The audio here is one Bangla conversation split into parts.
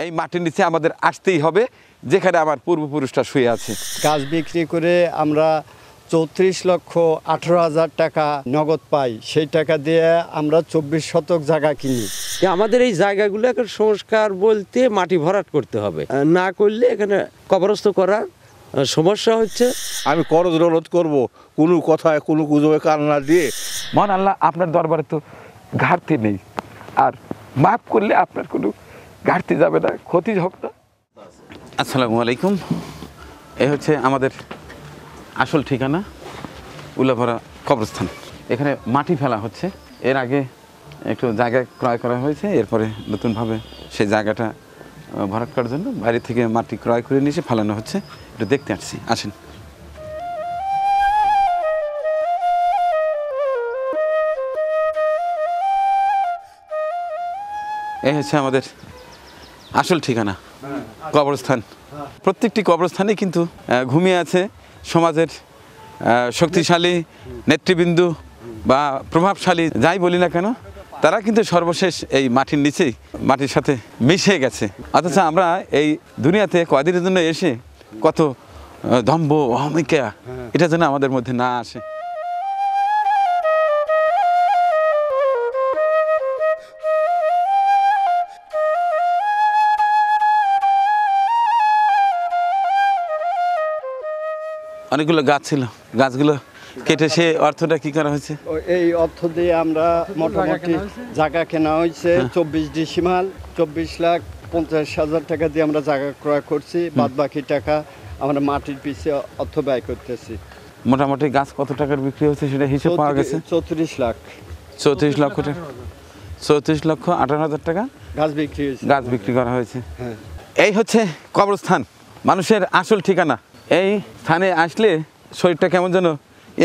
এই মাটির নিচে আমাদের আসতেই হবে যেখানে আমার পূর্বপুরুষরা শুয়ে আছে। গাছ বিক্রি করে আমরা 34,18,000 টাকা নগদ পাই। সেই টাকা দিয়ে আমরা 24 শতক জায়গা কিনি। আমাদের এই জায়গাগুলো একটা সংস্কার বলতে মাটি ভরাট করতে হবে, না করলে এখানে কবরস্থ করার সমস্যা হচ্ছে। আমি করজ রোধ করব কোনো কথায় কোনো গুজবে কান না দিয়ে। মহান আল্লাহ আপনার দরবারে তো ঘাটতি নেই, আর মাফ করলে আপনার কোনো ঘাটতি যাবে না, ক্ষতি হবে না। আসসালামু আলাইকুম। এই হচ্ছে আমাদের আসল ঠিকানা, উল্লাপাড়া কবরস্থান। এখানে মাটি ফেলা হচ্ছে। এর আগে একটু জায়গা ক্রয় করা হয়েছে, এরপরে নতুনভাবে সেই জায়গাটা ভরাট করার জন্য বাইরে থেকে মাটি ক্রয় করে নিয়ে এসে ফেলানো হচ্ছে। একটু দেখতে আসছি, আসেন। এই হচ্ছে আমাদের আসল ঠিকানা, কবরস্থান। প্রত্যেকটি কবরস্থানে কিন্তু ঘুমিয়ে আছে সমাজের শক্তিশালী নেতৃবৃন্দ বা প্রভাবশালী যাই বলি না কেন, তারা কিন্তু সর্বশেষ এই মাটির নিচেই মাটির সাথে মিশে গেছে। অথচ আমরা এই দুনিয়াতে কয়দিনের জন্য এসে কত দম্ভ অহমিকা, এটা যেন আমাদের মধ্যে না আসে। অনেকগুলো গাছ ছিল, গাছগুলো কেটে সে অর্থটা কি করা হয়েছে? এই অর্থ দিয়ে আমরা মোটামুটি জায়গা কেনা হয়েছে 24 ডিসিমাল, 24,50,000 টাকা দিয়ে আমরা জায়গা ক্রয় করছি। বাদ বাকি টাকা আমরা মাটির পিছিয়ে অর্থ ব্যয় করতেছি। মোটামুটি গাছ কত টাকার বিক্রি হচ্ছে সেটা হিসেব পাওয়া গেছে? 34 লাখ। 34 লক্ষ টাকা, 34,18,000 টাকা গাছ বিক্রি হয়েছে, গাছ বিক্রি করা হয়েছে। হ্যাঁ। এই হচ্ছে কবরস্থান, মানুষের আসল ঠিকানা। এই স্থানে আসলে শরীরটা কেমন যেন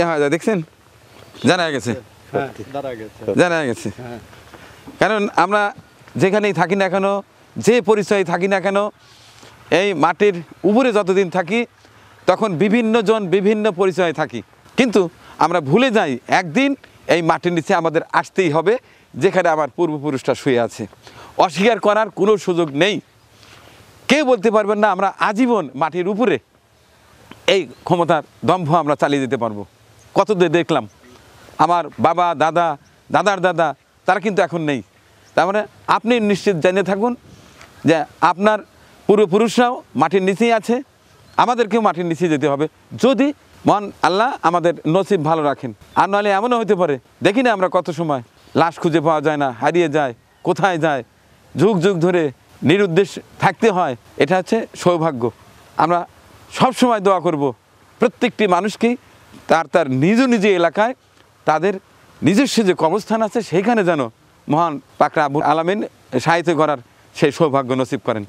হয়ে যায়, দেখছেন? জানা গেছে, জানা গেছে। কারণ আমরা যেখানেই থাকি না কেন, যে পরিচয়ে থাকি না কেন, এই মাটির উপরে যতদিন থাকি তখন বিভিন্ন জন বিভিন্ন পরিচয়ে থাকি, কিন্তু আমরা ভুলে যাই একদিন এই মাটির নিচে আমাদের আসতেই হবে যেখানে আমার পূর্বপুরুষরা শুয়ে আছে। অস্বীকার করার কোনো সুযোগ নেই। কেউ বলতে পারবেন না আমরা আজীবন মাটির উপরে এই ক্ষমতার দম্ভ আমরা চালিয়ে যেতে পারবো। কতদের দেখলাম, আমার বাবা, দাদা, দাদার দাদা, তারা কিন্তু এখন নেই। তার মানে আপনি নিশ্চিত জেনে থাকুন যে আপনার পূর্বপুরুষরাও মাটির নিচেই আছে, আমাদেরকেও মাটির নিচে যেতে হবে যদি মহান আল্লাহ আমাদের নসিব ভালো রাখেন। আর নাহলে এমনও হতে পারে, দেখি না আমরা কত সময় লাশ খুঁজে পাওয়া যায় না, হারিয়ে যায়, কোথায় যায়, যুগ যুগ ধরে নিরুদ্দেশ থাকতে হয়। এটা হচ্ছে সৌভাগ্য। আমরা সব সময় দোয়া করব প্রত্যেকটি মানুষকেই তার তার নিজ নিজ এলাকায় তাদের নিজস্ব যে কবরস্থান আছে সেখানে যেন মহান পাক রব্বুল আলামিন সাহায্য করার সেই সৌভাগ্য নসিব করেন।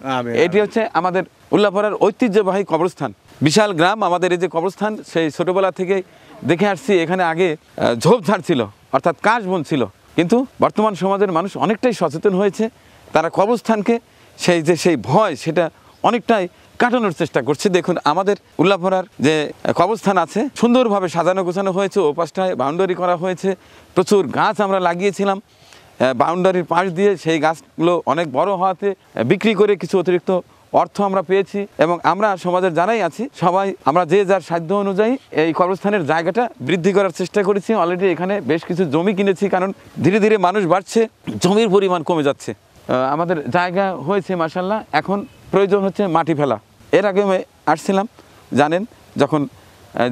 এটি হচ্ছে আমাদের উল্লাপাড়ার ঐতিহ্যবাহী কবরস্থান, বিশাল গ্রাম। আমাদের এই যে কবরস্থান, সেই ছোটোবেলা থেকে দেখে আসছি এখানে আগে ঝোপঝাড় ছিল, অর্থাৎ কাশবন ছিল, কিন্তু বর্তমান সমাজের মানুষ অনেকটাই সচেতন হয়েছে। তারা কবরস্থানকে সেই ভয় সেটা অনেকটাই কাটানোর চেষ্টা করছে। দেখুন আমাদের উল্লাপাড়ার যে কবরস্থান আছে সুন্দরভাবে সাজানো গোছানো হয়েছে, ও পাশটায় বাউন্ডারি করা হয়েছে, প্রচুর গাছ আমরা লাগিয়েছিলাম বাউন্ডারির পাশ দিয়ে। সেই গাছগুলো অনেক বড় হওয়াতে বিক্রি করে কিছু অতিরিক্ত অর্থ আমরা পেয়েছি, এবং আমরা সমাজের যারাই আছি সবাই আমরা যে যার সাধ্য অনুযায়ী এই কবরস্থানের জায়গাটা বৃদ্ধি করার চেষ্টা করেছি। অলরেডি এখানে বেশ কিছু জমি কিনেছি, কারণ ধীরে ধীরে মানুষ বাড়ছে, জমির পরিমাণ কমে যাচ্ছে। আমাদের জায়গা হয়েছে মাশাআল্লাহ, এখন প্রয়োজন হচ্ছে মাটি ফেলা। এর আগে আমি আসছিলাম, জানেন, যখন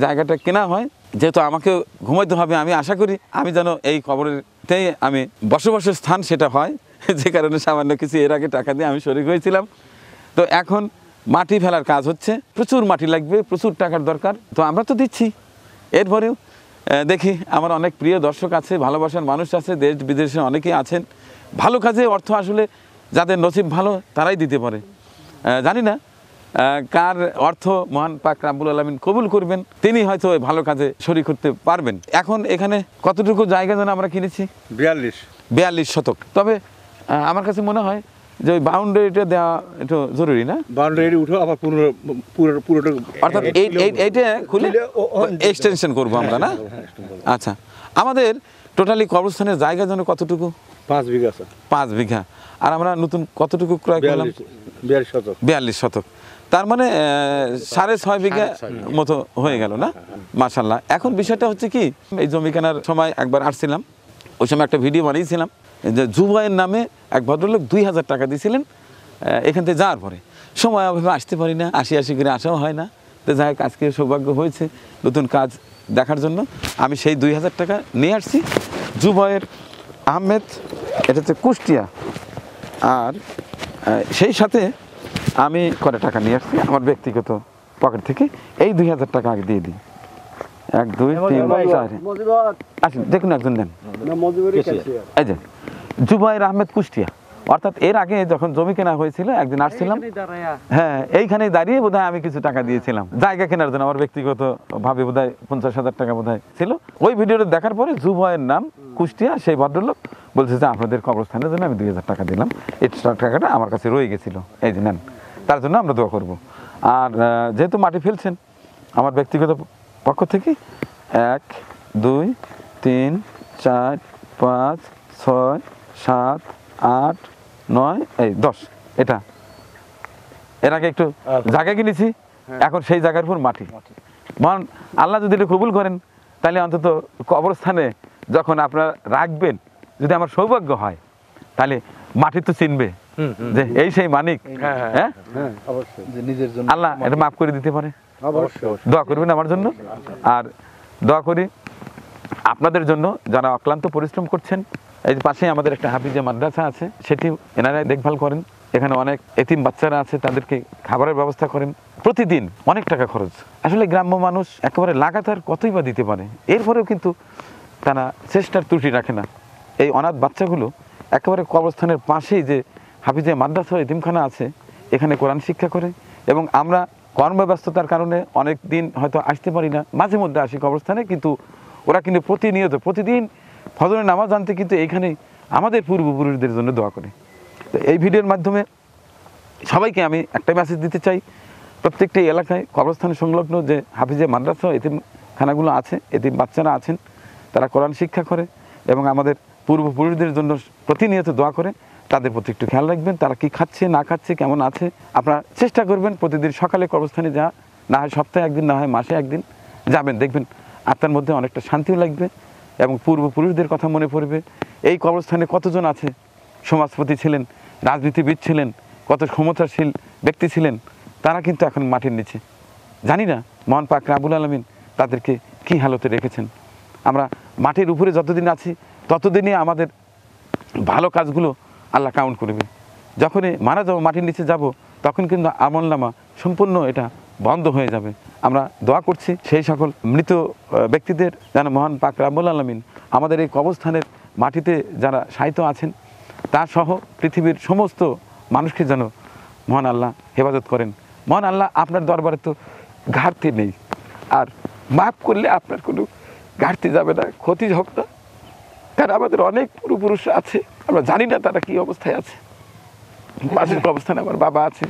জায়গাটা কেনা হয়, যেহেতু আমাকে ঘুমাইতে হবে, আমি আশা করি আমি যেন এই কবরেরতেই আমি বসবাসের স্থান সেটা হয়, যে কারণে সামান্য কিছু এর আগে টাকা দিয়ে আমি শরিক হয়েছিলাম। তো এখন মাটি ফেলার কাজ হচ্ছে, প্রচুর মাটি লাগবে, প্রচুর টাকার দরকার, তো আমরা তো দিচ্ছি। এরপরেও দেখি আমার অনেক প্রিয় দর্শক আছে, ভালোবাসার মানুষ আছে, দেশ বিদেশে অনেকেই আছেন। ভালো কাজে অর্থ আসলে যাদের নসিব ভালো তারাই দিতে পারে। জানি না কার অর্থ মহান পাক রব্বুল আলামিন কবুল করবেন, তিনি হয়তো ভালো কাজে শরীক করতে পারবেন। এখন এখানে কতটুকু জায়গা যেন আমরা কিনেছি? 42 শতক। তবে আমার কাছে মনে হয় যে ওই বাউন্ডারিটা দেওয়া একটু জরুরি, না? বাউন্ডারি উঠো আবার পুরোটা, অর্থাৎ এইটা খুলে এক্সটেনশন করবো আমরা, না? আচ্ছা, আমাদের টোটালি কবরস্থানের জায়গা যেন কতটুকু? 5 বিঘা। 5 বিঘা। আর আমরা নতুন কতটুকু ক্রয় করলাম? 42 শতক, তার মানে 6.5 বিঘা মতো হয়ে গেল না? মাশাল্লাহ। এখন বিষয়টা হচ্ছে কি, এই জমি কেনার সময় একবার আসছিলাম, ওই সময় একটা ভিডিও বানিয়েছিলাম যে জুবাইয়ের নামে এক ভদ্রলোক 2000 টাকা দিয়েছিলেন এখান থেকে যাওয়ার পরে। সময় অভাবে আসতে পারি না, আসি করে আসাও হয় না। তো যাই হোক, আজকে সৌভাগ্য হয়েছে নতুন কাজ দেখার জন্য। আমি সেই 2000 টাকা নিয়ে আসছি। জুবাইর আহমেদ, এটা হচ্ছে কুষ্টিয়া। আর সেই সাথে আমি করে টাকা নিয়ে আসছি আমার ব্যক্তিগত পকেট থেকে। এই 2000 টাকা আগে দিয়ে দিই। 1 2 3 4 আসুন, দেখুন একজন দেন। এই যে জুবাইর আহমেদ, কুষ্টিয়া। অর্থাৎ এর আগে যখন জমি কেনা হয়েছিল একদিন আসছিলাম, হ্যাঁ এইখানেই দাঁড়িয়ে বোধহয় আমি কিছু টাকা দিয়েছিলাম জায়গা কেনার জন্য। আমার ব্যক্তিগত ভাবে বোধহয় 50,000 টাকা বোধহয় ছিল। ওই ভিডিওটা দেখার পরে জুবাইয়ের নাম, কুষ্টিয়া, সেই ভদ্রলোক বলছে যে আপনাদের কবরস্থানের জন্য আমি 2000 টাকা দিলাম, এক্সট্রা টাকাটা আমার কাছে রয়ে গেছিল, এই যে নেন, তার জন্য আমরা দোয়া করব। আর যেহেতু মাটি ফেলছেন, আমার ব্যক্তিগত পক্ষ থেকে 1 2 3 4 5 6 7 8 9 এই 10, এটা এর আগে একটু জায়গা কিনেছি, এখন সেই জায়গার উপর মাটি। মহান আল্লাহ যদি এটা কবুল করেন, তাহলে অন্তত কবরস্থানে যখন আপনারা রাখবেন, যদি আমার সৌভাগ্য হয়, তাহলে মাটি তো চিনবে যে এই সেই মানিক। হ্যাঁ, আল্লাহ এটা মাফ করে দিতে পারে। দোয়া করবেন আমার জন্য। আর দোয়া করি আপনাদের জন্য যারা অক্লান্ত পরিশ্রম করছেন। এই পাশেই আমাদের একটা হাফিজে মাদ্রাসা আছে, সেটি এনারাই দেখভাল করেন। এখানে অনেক এতিম বাচ্চারা আছে, তাদেরকে খাবারের ব্যবস্থা করেন। প্রতিদিন অনেক টাকা খরচ। আসলে গ্রাম্য মানুষ একেবারে লাগাতার কতই বা দিতে পারে, এরপরেও কিন্তু তারা চেষ্টার ত্রুটি রাখে না। এই অনাথ বাচ্চাগুলো একেবারে কবরস্থানের পাশেই যে হাফিজে মাদ্রাসা এতিমখানা আছে, এখানে কোরআন শিক্ষা করে। এবং আমরা কর্মব্যস্ততার কারণে অনেক দিন হয়তো আসতে পারি না, মাঝে মধ্যে আসি কবরস্থানে, কিন্তু ওরা কিন্তু প্রতিনিয়ত প্রতিদিন ফজরের নামাজ আনতে কিন্তু এইখানে আমাদের পূর্বপুরুষদের জন্য দোয়া করে। তো এই ভিডিওর মাধ্যমে সবাইকে আমি একটা মেসেজ দিতে চাই, প্রত্যেকটি এলাকায় কবরস্থান সংলগ্ন যে হাফিজে মাদ্রাসা এতিমখানাগুলো আছে, এতিম বাচ্চারা আছেন, তারা কোরআন শিক্ষা করে এবং আমাদের পূর্বপুরুষদের জন্য প্রতিনিয়ত দোয়া করে। তাদের প্রতি একটু খেয়াল রাখবেন, তারা কি খাচ্ছে না খাচ্ছে, কেমন আছে। আপনারা চেষ্টা করবেন প্রতিদিন সকালে কবরস্থানে যা, না হয় সপ্তাহে একদিন, না হয় মাসে একদিন যাবেন, দেখবেন আপনার মধ্যে অনেকটা শান্তিও লাগবে এবং পূর্বপুরুষদের কথা মনে পড়বে। এই কবরস্থানে কতজন আছে সমাজপতি ছিলেন, রাজনীতিবিদ ছিলেন, কত ক্ষমতাশীল ব্যক্তি ছিলেন, তারা কিন্তু এখন মাটির নিচে। জানি না মহান পাক রব্বুল আলামিন তাদেরকে কী হালতে রেখেছেন। আমরা মাটির উপরে যতদিন আছি ততদিনই আমাদের ভালো কাজগুলো আল্লাহ কাউন্ট করবে। যখনই মারা যাবো, মাটির নিচে যাব, তখন কিন্তু আমলনামা সম্পূর্ণ এটা বন্ধ হয়ে যাবে। আমরা দোয়া করছি সেই সকল মৃত ব্যক্তিদের যেন মহান পাক রব্বুল আলামিন আমাদের এই কবরস্থানের মাটিতে যারা শায়িত আছেন তা সহ পৃথিবীর সমস্ত মানুষকে যেন মহান আল্লাহ হেফাজত করেন। মহান আল্লাহ আপনার দরবারে তো ঘাটতি নেই, আর মাফ করলে আপনার কোনো ঘাটতি যাবে না, ক্ষতি হোক না। কারণ আমাদের অনেক পূর্বপুরুষ আছে, আমরা জানি না তারা কী অবস্থায় আছে। পাশের অবস্থানে আমার বাবা আছে,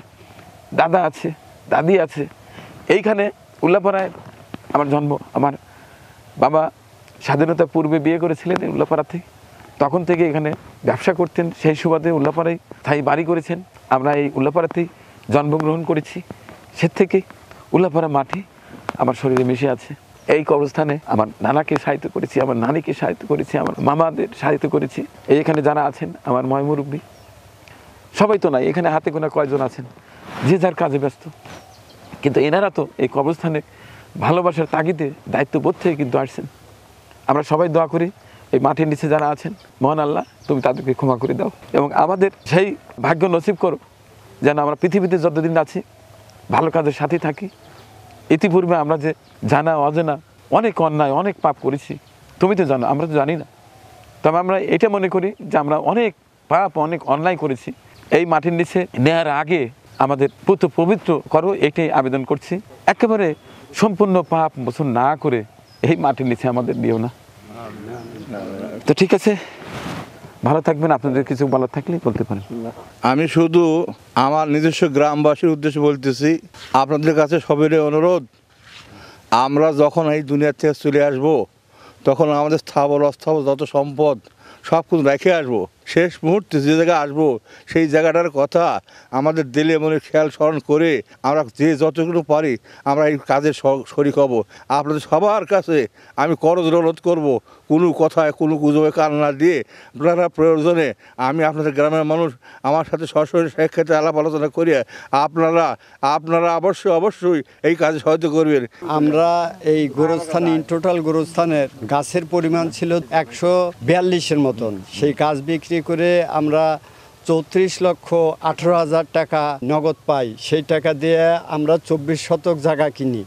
দাদা আছে, দাদি আছে। এইখানে উল্লাপাড়ায় আমার জন্ম। আমার বাবা স্বাধীনতা পূর্বে বিয়ে করেছিলেন উল্লাপাড়াতে, তখন থেকে এখানে ব্যবসা করতেন, সেই সুবাদে উল্লাপাড়ায় স্থায়ী বাড়ি করেছেন। আমরা এই উল্লাপাড়াতেই জন্মগ্রহণ করেছি, সে থেকে উল্লাপাড়া মাটি আমার শরীরে মিশে আছে। এই কবরস্থানে আমার নানাকে সাহায্য করেছি, আমার নানিকে সাহায্য করেছি, আমার মামাদের সাহায্য করেছি। এখানে যারা আছেন আমার ময়মুরব্বী, সবাই তো নাই, এখানে হাতে গোনা কয়জন আছেন, যে যার কাজে ব্যস্ত। কিন্তু এনারা তো এই কবরস্থানে ভালোবাসার তাগিদে দায়িত্ববোধ থেকে কিন্তু আসছেন। আমরা সবাই দোয়া করি এই মাটির নিচে যারা আছেন, মহান আল্লাহ তুমি তাদেরকে ক্ষমা করে দাও এবং আমাদের সেই ভাগ্য নসিব করো যেন আমরা পৃথিবীতে যতদিন আছি ভালো কাজের সাথে থাকি। ইতিপূর্বে আমরা যে জানা অজানা অনেক অন্যায়, অনেক পাপ করেছি, তুমি তো জানো, আমরা তো জানি না। তবে আমরা এটা মনে করি যে আমরা অনেক পাপ, অনেক অন্যায় করেছি। এই মাটির নিচে নেয়ার আগে আমাদের পবিত্র করো, এটাই আবেদন করছি। একেবারে সম্পূর্ণ পাপ মোচন না করে এই মাটির নিচে আমাদের দিও না। তো ঠিক আছে, ভালো থাকবেন। আপনাদের কিছু বলার থাকলে বলতে পারেন। আমি শুধু আমার নিজস্ব গ্রামবাসীর উদ্দেশ্যে বলতেছি, আপনাদের কাছে সবেরই অনুরোধ, আমরা যখন এই দুনিয়া থেকে চলে আসবো, তখন আমাদের স্থাবর অস্থাবর যত সম্পদ সব কিছু রেখে আসবো। শেষ মুহূর্তে যে জায়গায় আসবো সেই জায়গাটার কথা আমাদের দিলে মনে খেয়াল স্মরণ করে আমরা যে যতটুকু পারি আমরা এই কাজে শরিক হব। আপনাদের সবার কাছে আমি করজ অনুরোধ করবো, কোনো কথায় কোনো গুজবে কান না দিয়ে আপনারা প্রয়োজনে আমি আপনাদের গ্রামের মানুষ আমার সাথে সরাসরি সাক্ষাতে আলাপ আলোচনা করিয়া আপনারা অবশ্যই এই কাজে সহায়তা করবেন। আমরা এই গোরস্থান টোটাল গোরস্থানের গাছের পরিমাণ ছিল 142-এর মতন। সেই গাছ বিক্রি করে আমরা 34,18,000 টাকা নগদ পাই। সেই টাকা দিয়ে আমরা 24 শতক জায়গা কিনি,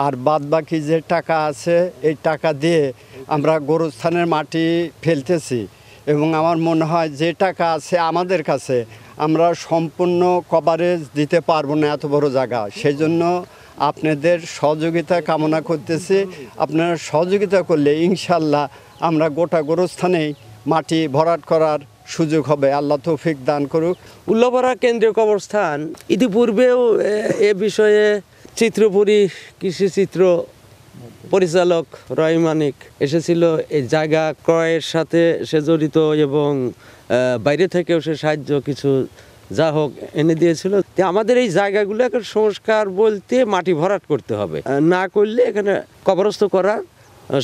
আর বাদ বাকি যে টাকা আছে এই টাকা দিয়ে আমরা গোরস্থানের মাটি ফেলতেছি। এবং আমার মনে হয় যে টাকা আছে আমাদের কাছে আমরা সম্পূর্ণ কভারেজ দিতে পারবো না এত বড় জায়গা। সেই জন্য আপনাদের সহযোগিতা কামনা করতেছি। আপনারা সহযোগিতা করলে ইনশাল্লাহ আমরা গোটা গোরস্থানেই মাটি ভরাট করার সুযোগ হবে। আল্লাহ তৌফিক দান করুক। উল্লাপাড়া কেন্দ্রীয় কবরস্থান ইতিপূর্বেও এ বিষয়ে চিত্রপুরী কৃষিচিত্র পরিচালক রয় মানিক এসেছিল। এই জায়গা ক্রয়ের সাথে সে জড়িত এবং বাইরে থেকেও সে সাহায্য কিছু যা হোক এনে দিয়েছিল। আমাদের এই জায়গাগুলো এখন সংস্কার বলতে মাটি ভরাট করতে হবে, না করলে এখানে কবরস্থ করার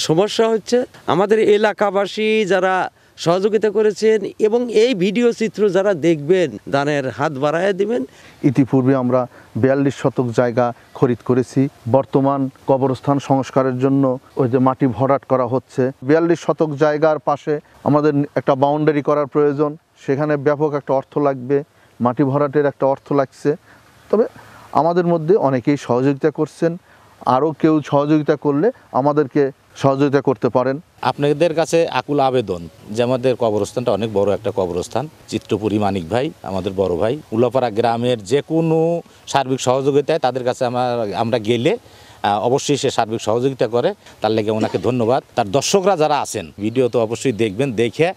সমস্যা হচ্ছে। আমাদের এলাকাবাসী যারা সহযোগিতা করেছেন এবং এই ভিডিও চিত্র যারা দেখবেন দানের হাত বাড়ায় দিবেন। ইতিপূর্বে আমরা 42 শতক জায়গা খরিদ করেছি। বর্তমান কবরস্থান সংস্কারের জন্য ওই যে মাটি ভরাট করা হচ্ছে। 42 শতক জায়গার পাশে আমাদের একটা বাউন্ডারি করার প্রয়োজন, সেখানে ব্যাপক একটা অর্থ লাগবে, মাটি ভরাটের একটা অর্থ লাগছে। তবে আমাদের মধ্যে অনেকেই সহযোগিতা করছেন, আরও কেউ সহযোগিতা করলে আমাদেরকে সহযোগিতা করতে পারেন। আপনাদের কাছে আকুল আবেদন যে আমাদের কবরস্থানটা অনেক বড় একটা কবরস্থান। চিত্রপুরী মানিক ভাই আমাদের বড় ভাই, উল্লাপাড়া গ্রামের যে কোনো সার্বিক সহযোগিতায় তাদের কাছে আমরা গেলে অবশ্যই সে সার্বিক সহযোগিতা করে। তার লেগে ওনাকে ধন্যবাদ। তার দর্শকরা যারা আছেন ভিডিও তো অবশ্যই দেখবেন, দেখে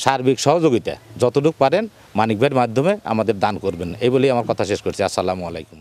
সার্বিক সহযোগিতা যতটুকু পারেন মানিক ভাইয়ের মাধ্যমে আমাদের দান করবেন। এই বলেই আমার কথা শেষ করছি। আসসালামু আলাইকুম।